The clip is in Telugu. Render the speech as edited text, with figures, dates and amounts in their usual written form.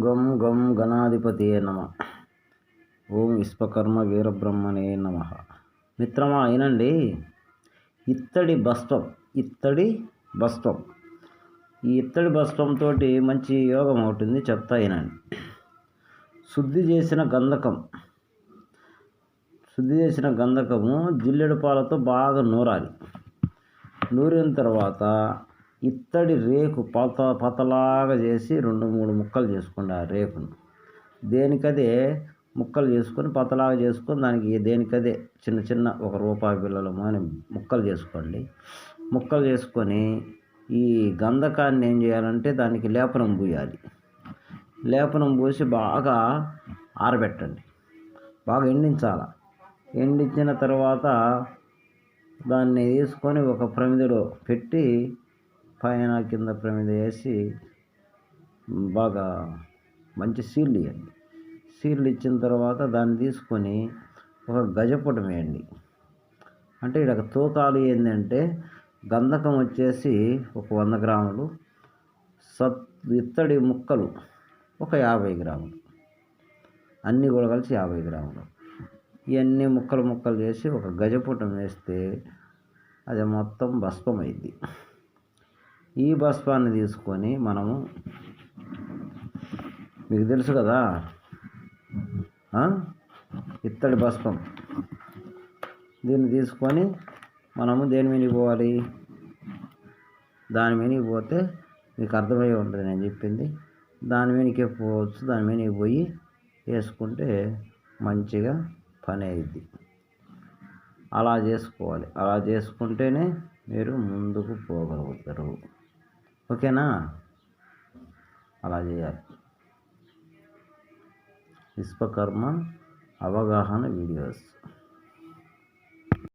గం గం గణాధిపతియే నమ. ఓం విశ్వకర్మ వీరబ్రహ్మణే నమ. మిత్రమా అయినండి, ఇత్తడి బస్త్రం ఈ ఇత్తడి బస్త్రంతో మంచి యోగం అవుతుంది, చెప్తా అయినండి. శుద్ధి చేసిన గంధకము జిల్లెడు పాలతో బాగా నూరాలి. నూరిన తర్వాత ఇత్తడి రేకు పతలాగా చేసి 2-3 ముక్కలు చేసుకోండి. ఆ రేకును దేనికదే ముక్కలు చేసుకొని పతలాగా చేసుకొని దానికి దేనికదే చిన్న చిన్న 1 రూపాయి బిళ్ళలు అని ముక్కలు చేసుకోండి. ముక్కలు చేసుకొని ఈ గంధకాన్ని ఏం చేయాలంటే దానికి లేపనం పూయాలి. లేపనం పూసి బాగా ఆరబెట్టండి, బాగా ఎండించాలి. ఎండించిన తర్వాత దాన్ని తీసుకొని ఒక ప్రమిదలో పెట్టి పైన కింద ప్రమిద వేసి బాగా మంచి సీళ్ళు ఇవ్వండి. సీళ్ళు ఇచ్చిన తర్వాత దాన్ని తీసుకొని ఒక గజపుటం వేయండి. అంటే ఇక్కడ తూకాలు ఏంటంటే గంధకం వచ్చేసి ఒక 100 గ్రాములు, ఇత్తడి ముక్కలు ఒక 50 గ్రాములు, అన్నీ కూడా కలిసి 50 గ్రాములు. ఇవన్నీ ముక్కలు చేసి ఒక గజపుటం వేస్తే అది మొత్తం భస్మం అయింది. ఈ భస్మాన్ని తీసుకొని మనము, మీకు తెలుసు కదా ఇత్తడి భస్మం, దీన్ని తీసుకొని మనము దేని మీదకి పోవాలి, దాని మీదకి పోతే మీకు అర్థమై ఉంటుంది నేను చెప్పింది. దాని మీదకే పోవచ్చు. దాని మీదకి పోయి వేసుకుంటే మంచిగా పని అయ్యిద్ది. అలా చేసుకోవాలి. అలా చేసుకుంటేనే మీరు ముందుకు పోగలుగుతారు. ఓకేనా? అలా చేయాలి. విశ్వకర్మ అవగాహన వీడియోస్.